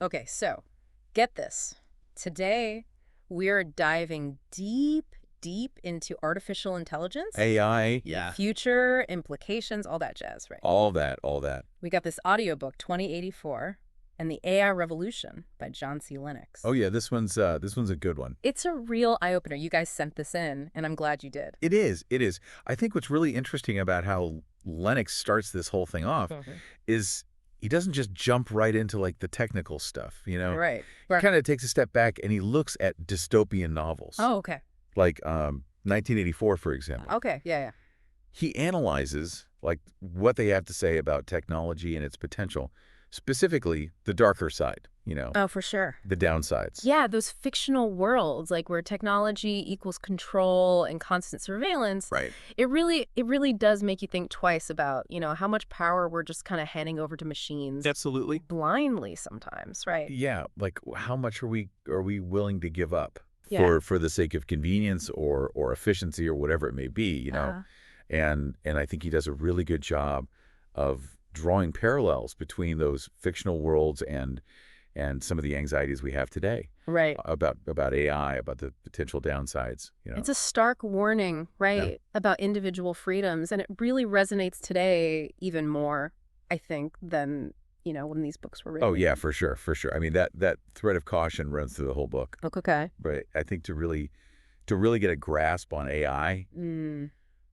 Okay, so get this. Today, we're diving deep into artificial intelligence, AI, yeah, future implications, all that jazz, right? all that, all that. We got this audiobook, 2084, and the AI Revolution by John C. Lennox. Oh yeah, this one's a good one. It's a real eye-opener. You guys sent this in, and I'm glad you did. It is, it is. I think what's really interesting about how Lennox starts this whole thing off is he doesn't just jump right into like the technical stuff, you know? Right. He kind of takes a step back and he looks at dystopian novels. Oh, okay. Like 1984, for example. Okay, yeah. He analyzes like what they have to say about technology and its potential, specifically the darker side, you know, Oh, for sure. the downsides. Yeah, those fictional worlds, like where technology equals control and constant surveillance. Right. It really does make you think twice about, how much power we're just kind of handing over to machines Absolutely. blindly sometimes, right? Yeah, like how much are we willing to give up Yeah. for the sake of convenience or efficiency or whatever it may be, you know? And I think he does a really good job of drawing parallels between those fictional worlds and some of the anxieties we have today Right. about AI, about the potential downsides, you know. It's a stark warning, right, about individual freedoms, and it really resonates today even more, I think, than, when these books were written. Oh yeah, for sure, for sure. I mean that thread of caution runs through the whole book. Okay. But I think to really get a grasp on AI,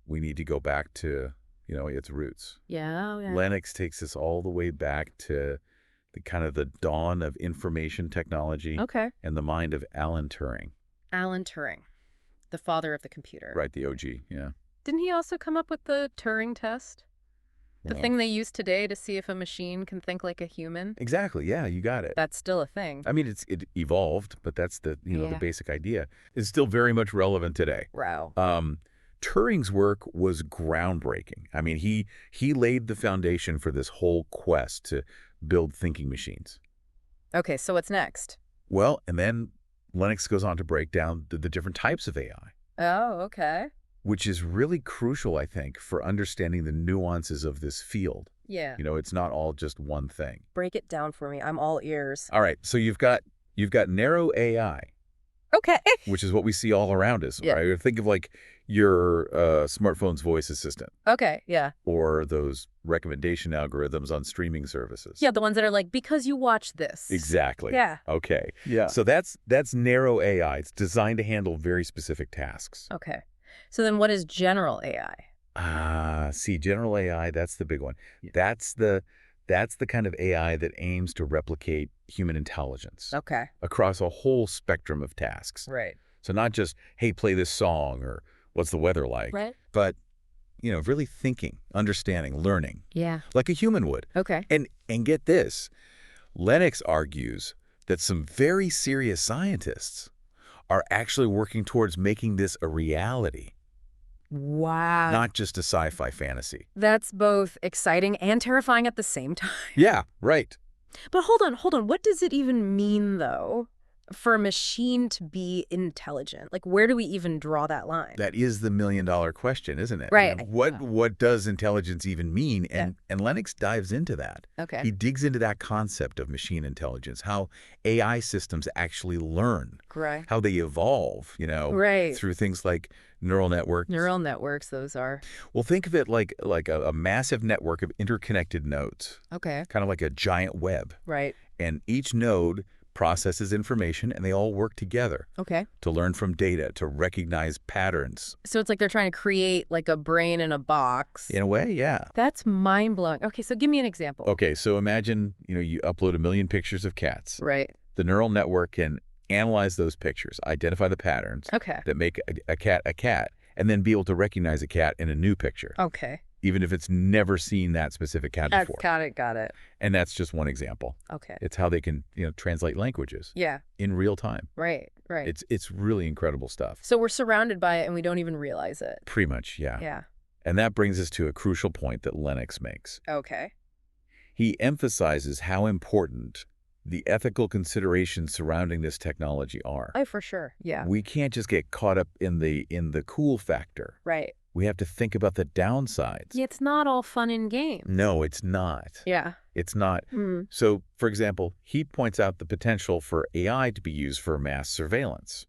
we need to go back to, its roots. Yeah, yeah. Lennox takes us all the way back to the kind of the dawn of information technology Okay. and the mind of Alan Turing. Alan Turing, the father of the computer. Right, the OG, yeah. Didn't he also come up with the Turing test? The Yeah. thing they use today to see if a machine can think like a human? Exactly, yeah, you got it. That's still a thing. I mean, it evolved, but that's the the Yeah. basic idea. It's still very much relevant today. Wow. Turing's work was groundbreaking. I mean, he laid the foundation for this whole quest to build thinking machines. Okay, so what's next? Well, and then Lennox goes on to break down the different types of AI, Oh, okay. which is really crucial, I think, for understanding the nuances of this field. Yeah. It's not all just one thing. Break it down for me. I'm all ears. All right, so you've got narrow AI, Okay. which is what we see all around us, Yeah. right? Think of like your smartphone's voice assistant Okay, yeah. or those recommendation algorithms on streaming services. Yeah, the ones that are like, because you watch this. Exactly. Yeah. Okay. Yeah. So that's narrow AI. It's designed to handle very specific tasks. Okay. So then what is general AI? See, general AI, that's the big one. Yeah. That's the kind of AI that aims to replicate human intelligence Okay. across a whole spectrum of tasks. Right. So not just, hey, play this song or what's the weather like, Right. but, really thinking, understanding, learning, Yeah. like a human would. Okay. And get this, Lennox argues that some very serious scientists are actually working towards making this a reality, Wow. not just a sci-fi fantasy. That's both exciting and terrifying at the same time. Yeah, right. But hold on. What does it even mean, though, for a machine to be intelligent? Like, where do we even draw that line? That is the million-dollar question, isn't it? Right. What does intelligence even mean? And Lennox dives into that. Okay. He digs into that concept of machine intelligence, how AI systems actually learn, Right. how they evolve, Right. through things like neural networks. Neural networks, those are. Well, think of it like a massive network of interconnected nodes, Okay. kind of like a giant web. Right. And each node processes information, and they all work together Okay. to learn from data, to recognize patterns. So it's like they're trying to create like a brain in a box. In a way, yeah. That's mind-blowing. Okay, so give me an example. Okay, so imagine, you upload 1 million pictures of cats. Right. The neural network can analyze those pictures, identify the patterns Okay. that make a cat, and then be able to recognize a cat in a new picture, Okay. even if it's never seen that specific cat before. Got it. And that's just one example. Okay. It's how they can, translate languages Yeah. in real time. Right. It's really incredible stuff. So we're surrounded by it and we don't even realize it. Pretty much, yeah. Yeah. And that brings us to a crucial point that Lennox makes. Okay. He emphasizes how important the ethical considerations surrounding this technology are. Oh, for sure. Yeah. We can't just get caught up in the cool factor. Right. we have to think about the downsides. Yeah, it's not all fun and games. No, it's not. Yeah. It's not. So, for example, he points out the potential for AI to be used for mass surveillance.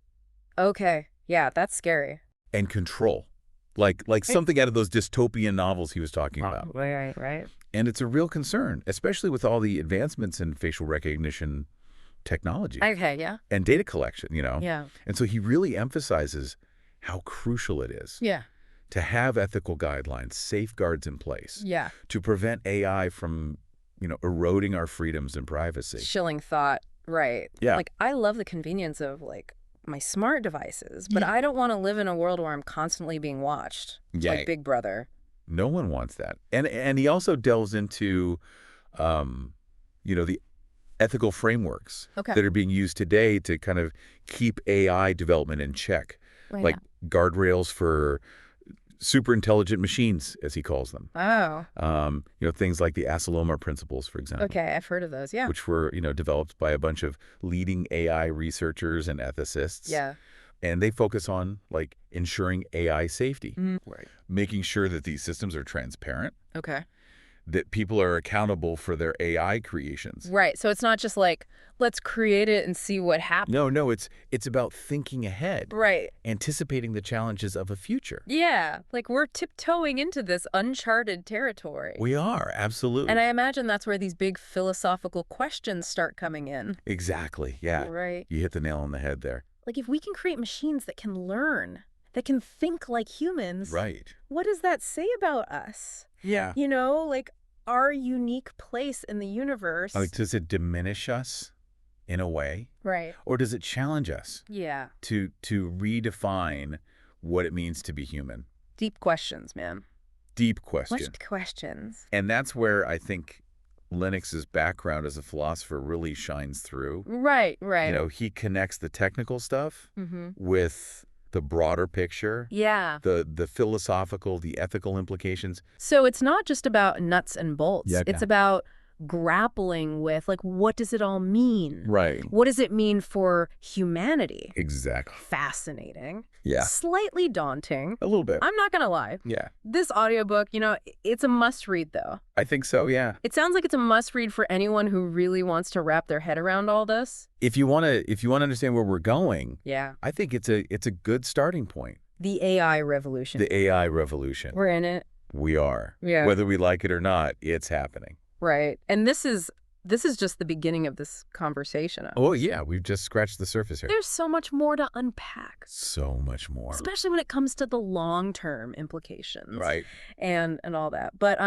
Okay. Yeah, that's scary. And control. Like something out of those dystopian novels he was talking about. Right. And it's a real concern, especially with all the advancements in facial recognition technology. Okay, yeah. And data collection, Yeah. And so he really emphasizes how crucial it is Yeah. to have ethical guidelines, safeguards in place Yeah. to prevent AI from, eroding our freedoms and privacy. Chilling thought. Right. Yeah. Like, I love the convenience of, my smart devices, but I don't want to live in a world where I'm constantly being watched. Yeah. Like Big Brother. No one wants that. And he also delves into, the ethical frameworks that are being used today to kind of keep AI development in check, like guardrails for super intelligent machines, as he calls them. Oh. Things like the Asilomar principles, for example. Okay, I've heard of those, yeah. Which were, developed by a bunch of leading AI researchers and ethicists. Yeah. And they focus on, ensuring AI safety. Right. Making sure that these systems are transparent. Okay. That people are accountable for their AI creations. Right. So it's not just let's create it and see what happens. No, it's about thinking ahead. Right. Anticipating the challenges of a future. Yeah. We're tiptoeing into this uncharted territory. We are, absolutely. And I imagine that's where these big philosophical questions start coming in. Exactly, yeah. Right. You hit the nail on the head there. If we can create machines that can learn, that can think like humans. Right. What does that say about us? Yeah. Our unique place in the universe. Does it diminish us in a way? Right. Or does it challenge us? Yeah. To redefine what it means to be human? Deep questions, man. Deep questions. What questions? And that's where I think Lennox's background as a philosopher really shines through. Right. He connects the technical stuff with the broader picture. Yeah. The philosophical, the ethical implications. So it's not just about nuts and bolts. Yeah, it's about grappling with, what does it all mean? Right. What does it mean for humanity? Exactly. Fascinating. Yeah. Slightly daunting. A little bit. I'm not going to lie. Yeah. This audiobook, it's a must-read, though. I think so, yeah. It sounds like it's a must-read for anyone who really wants to wrap their head around all this. If you want to understand where we're going, yeah, I think it's a good starting point. The AI revolution. The AI revolution. We're in it. We are. Yeah. Whether we like it or not, it's happening. Right. And this is just the beginning of this conversation. Oh, yeah. We've just scratched the surface here. There's so much more to unpack. So much more. Especially when it comes to the long-term implications. Right. And all that. But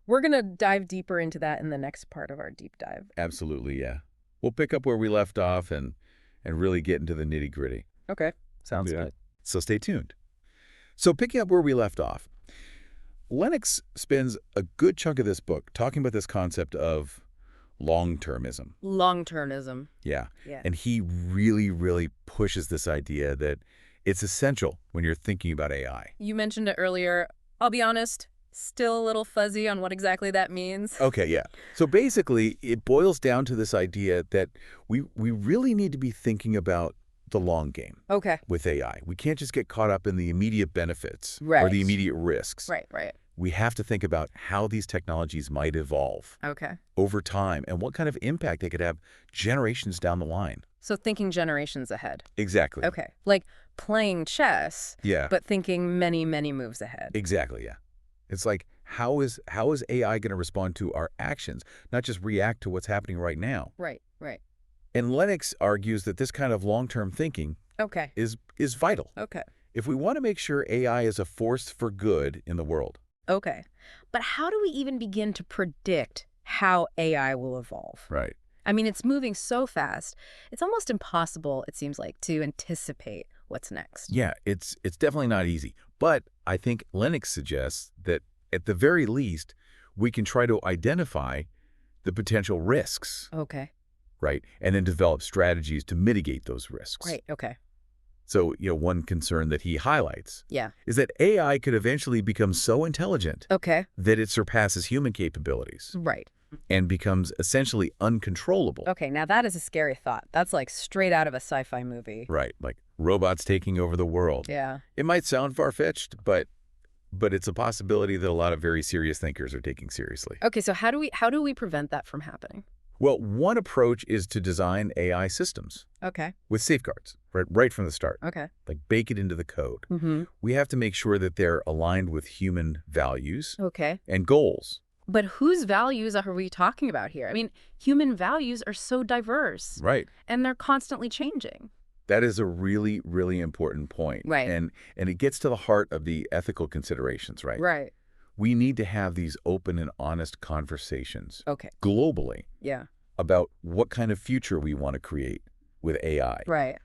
we're going to dive deeper into that in the next part of our deep dive. Absolutely, yeah. We'll pick up where we left off and really get into the nitty-gritty. Okay. Sounds good. So stay tuned. So picking up where we left off, Lennox spends a good chunk of this book talking about this concept of long-termism. Long-termism. Yeah. Yeah. And he really, really pushes this idea that it's essential when you're thinking about AI. You mentioned it earlier. I'll be honest, still a little fuzzy on what exactly that means. Okay, yeah. So basically, it boils down to this idea that we really need to be thinking about the long game. Okay. With AI. We can't just get caught up in the immediate benefits right. or the immediate risks. Right. We have to think about how these technologies might evolve over time and what kind of impact they could have generations down the line. So thinking generations ahead. Exactly. Okay. Like playing chess, but thinking many, many moves ahead. Exactly, yeah. It's like, how is AI going to respond to our actions, not just react to what's happening right now? Right. And Lennox argues that this kind of long-term thinking is vital. Okay. If we want to make sure AI is a force for good in the world. Okay. But how do we even begin to predict how AI will evolve? Right. I mean, it's moving so fast. It's almost impossible, it seems like, to anticipate what's next. Yeah, it's definitely not easy. But I think Lennox suggests that at the very least, we can try to identify the potential risks. Okay. Right. And then develop strategies to mitigate those risks. Right. Okay. So, one concern that he highlights is that AI could eventually become so intelligent that it surpasses human capabilities. Right. And becomes essentially uncontrollable. Okay, now that is a scary thought. That's like straight out of a sci-fi movie. Right, like robots taking over the world. Yeah. It might sound far-fetched, but but it's a possibility that a lot of very serious thinkers are taking seriously. Okay, so how do we prevent that from happening? Well, one approach is to design AI systems Okay. with safeguards, right from the start. Okay. Like bake it into the code. Mm-hmm. We have to make sure that they're aligned with human values Okay. and goals. But whose values are we talking about here? I mean, human values are so diverse. Right. And they're constantly changing. That is a really, really important point. Right. And it gets to the heart of the ethical considerations, right? Right. We need to have these open and honest conversations Okay. globally Yeah. about what kind of future we want to create with AI. Right.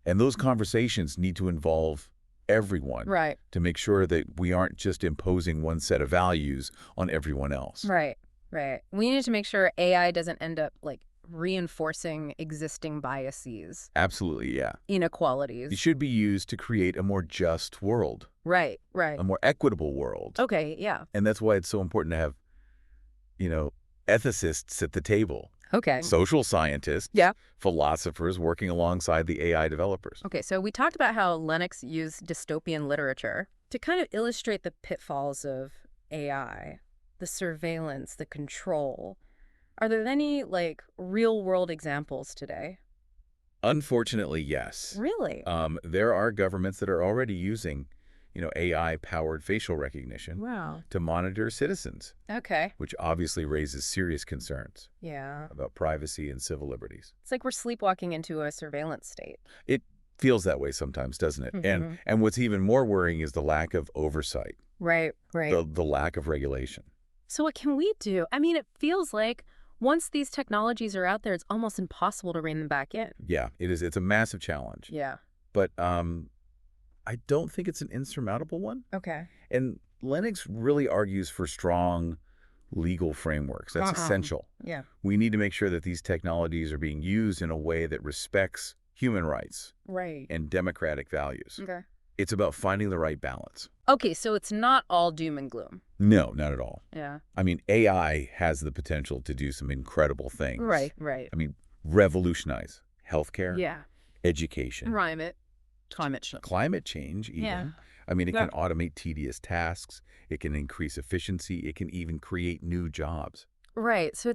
And those conversations need to involve everyone Right. to make sure that we aren't just imposing one set of values on everyone else. Right. Right. We need to make sure AI doesn't end up like reinforcing existing biases, Absolutely, yeah. It inequalities. should be used to create a more just world, Right. Right. a more equitable world. Okay. Yeah. And that's why it's so important to have, ethicists at the table, Okay. social scientists, Yeah. philosophers working alongside the AI developers. Okay, so we talked about how Lennox used dystopian literature to kind of illustrate the pitfalls of AI, the surveillance, the control. Are there any, like, real-world examples today? Unfortunately, yes. Really? There are governments that are already using, AI-powered facial recognition Wow. to monitor citizens, Okay. which obviously raises serious concerns Yeah. about privacy and civil liberties. It's like we're sleepwalking into a surveillance state. It feels that way sometimes, doesn't it? Mhm. And what's even more worrying is the lack of oversight, Right, right. the lack of regulation. So what can we do? I mean, it feels like once these technologies are out there, it's almost impossible to rein them back in. Yeah, it is. It's a massive challenge. Yeah. But I don't think it's an insurmountable one. Okay. And Lennox really argues for strong legal frameworks. That's essential. Yeah. We need to make sure that these technologies are being used in a way that respects human rights Right. and democratic values. Okay. It's about finding the right balance. Okay, so it's not all doom and gloom. No, not at all. Yeah. I mean, AI has the potential to do some incredible things. Right, right. I mean, revolutionize healthcare, Yeah. education, Rhyme it. Climate change. climate change even. Yeah. I mean, it Yeah. can automate tedious tasks. It can increase efficiency. It can even create new jobs. Right. So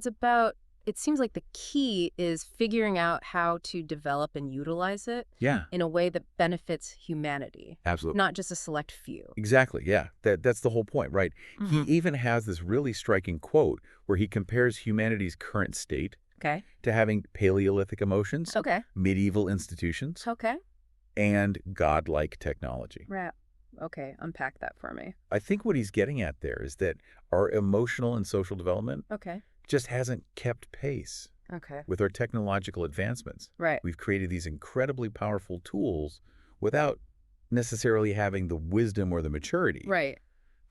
it seems like the key is figuring out how to develop and utilize it Yeah, in a way that benefits humanity, absolutely. not just a select few. Exactly, yeah. That's the whole point, right? He Mhm. even has this really striking quote where he compares humanity's current state Okay. to having Paleolithic emotions, Okay. medieval institutions, Okay. and godlike technology. Right. Okay. Unpack that for me. I think what he's getting at there is that our emotional and social development Okay. just hasn't kept pace Okay. with our technological advancements. Right. We've created these incredibly powerful tools without necessarily having the wisdom or the maturity Right.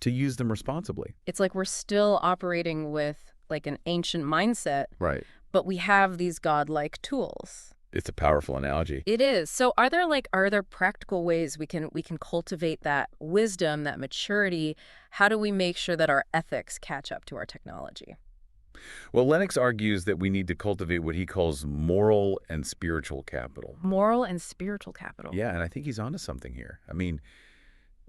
to use them responsibly. It's like we're still operating with like an ancient mindset, Right. but we have these godlike tools. It's a powerful analogy. It is. So are there practical ways we can cultivate that wisdom, that maturity? How do we make sure that our ethics catch up to our technology? Well, Lennox argues that we need to cultivate what he calls moral and spiritual capital. Moral and spiritual capital. Yeah, and I think he's onto something here. I mean,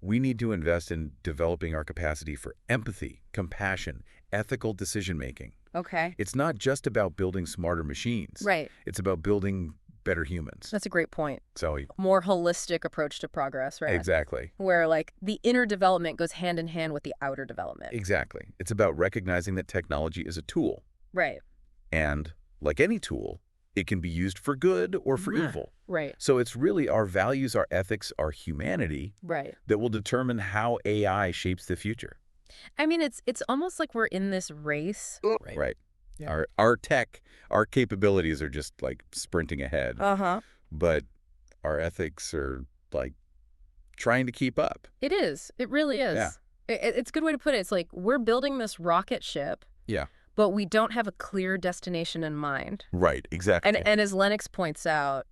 we need to invest in developing our capacity for empathy, compassion, ethical decision-making. Okay. It's not just about building smarter machines. Right. It's about building better humans. That's a great point. So, More holistic approach to progress, right? exactly. Where like the inner development goes hand in hand with the outer development. Exactly. It's about recognizing that technology is a tool. Right. And like any tool, it can be used for good or for Yeah. evil. Right. So it's really our values, our ethics, our humanity Right. that will determine how AI shapes the future. I mean, it's almost like we're in this race. Right. Yeah. Our tech, our capabilities are just like sprinting ahead, Uh-huh. but our ethics are like trying to keep up. It is. It really is. Yeah. It's a good way to put it. It's like we're building this rocket ship, Yeah. but we don't have a clear destination in mind. Right. Exactly. And as Lennox points out,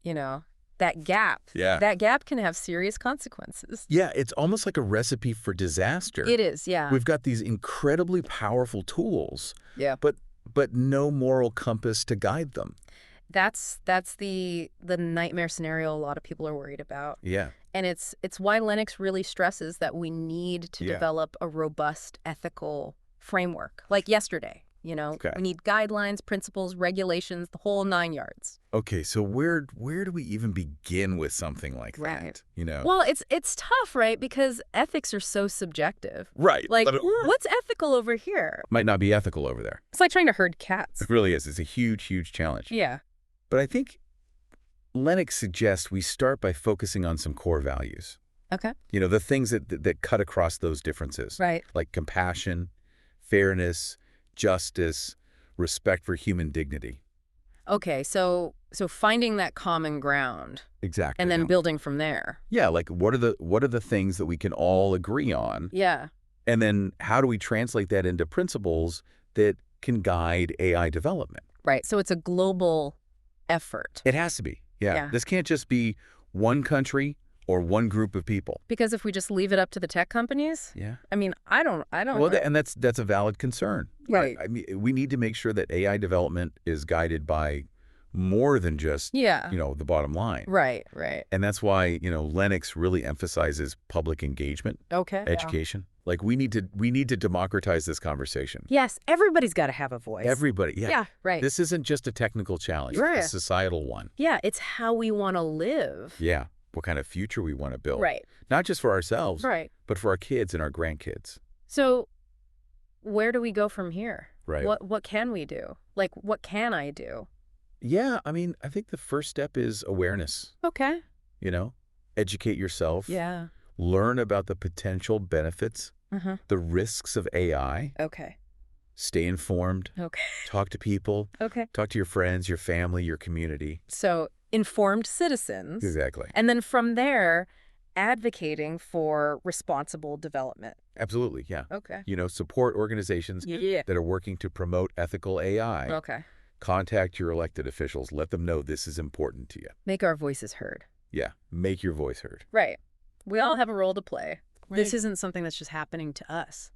that gap. Yeah. That gap can have serious consequences. Yeah, it's almost like a recipe for disaster. It is, yeah. We've got these incredibly powerful tools, Yeah. but no moral compass to guide them. That's the nightmare scenario a lot of people are worried about. Yeah. And it's why Lennox really stresses that we need to Yeah. develop a robust ethical framework. Like yesterday, Okay. we need guidelines, principles, regulations, the whole 9 yards. Okay, so where do we even begin with something like Right. that? You know? Well, it's tough, right? Because ethics are so subjective. Right. Like, But what's ethical over here? might not be ethical over there. It's like trying to herd cats. It really is. It's a huge, huge challenge. Yeah. But I think Lennox suggests we start by focusing on some core values. Okay. The things that cut across those differences. Right. Like compassion, fairness, justice, respect for human dignity. Okay, so finding that common ground Exactly. and then building from there. Yeah, like what are the things that we can all agree on? Yeah. And then how do we translate that into principles that can guide AI development? Right. So it's a global effort. It has to be. Yeah. Yeah. This can't just be one country or one group of people. Because if we just leave it up to the tech companies, Yeah. I mean, I don't Well, know. and that's a valid concern. Right. I mean, we need to make sure that AI development is guided by more than just, Yeah. the bottom line. Right, right. And that's why, Lennox really emphasizes public engagement, Okay. education. Like we need to democratize this conversation. Yes, everybody's got to have a voice. Everybody. Yeah. Yeah, right. This isn't just a technical challenge. Right. It's a societal one. Yeah, it's how we want to live. Yeah. What kind of future we want to build. Right. Not just for ourselves, Right. but for our kids and our grandkids. So where do we go from here? Right. What can we do? Like, what can I do? Yeah, I mean, I think the first step is awareness, Okay. Educate yourself. Yeah. Learn about the potential benefits, the risks of AI. Okay. Stay informed. Okay. Talk to people. Okay. Talk to your friends, your family, your community. So informed citizens. Exactly. And then from there, advocating for responsible development. Absolutely, yeah. Okay. Support organizations Yeah. that are working to promote ethical AI. Okay. Contact your elected officials. Let them know this is important to you. Make our voices heard. Yeah, make your voice heard. Right. We all have a role to play. This Right. isn't something that's just happening to us.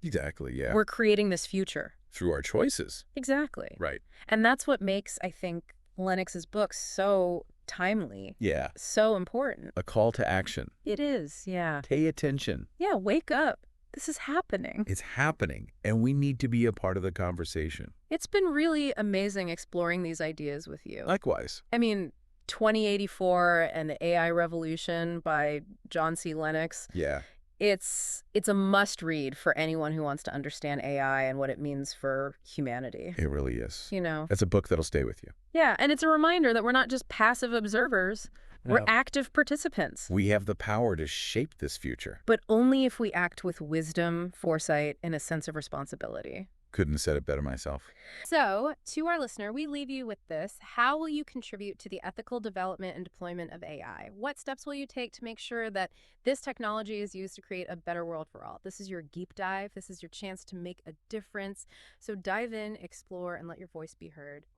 Exactly, yeah. We're creating this future. Through our choices. Exactly. Right. And that's what makes, I think, Lennox's book so timely, Yeah. so important. A call to action. It is, yeah. Pay attention. Yeah, wake up. This is happening. It's happening, and we need to be a part of the conversation. It's been really amazing exploring these ideas with you. Likewise. I mean, 2084 and the AI Revolution by John C. Lennox. Yeah. It's a must read for anyone who wants to understand AI and what it means for humanity. It really is. It's That's a book that'll stay with you. Yeah, and it's a reminder that we're not just passive observers. We're No. active participants. We have the power to shape this future. But only if we act with wisdom, foresight, and a sense of responsibility. Couldn't have said it better myself. So, to our listener, we leave you with this. How will you contribute to the ethical development and deployment of AI? What steps will you take to make sure that this technology is used to create a better world for all? This is your deep dive. This is your chance to make a difference. So dive in, explore, and let your voice be heard.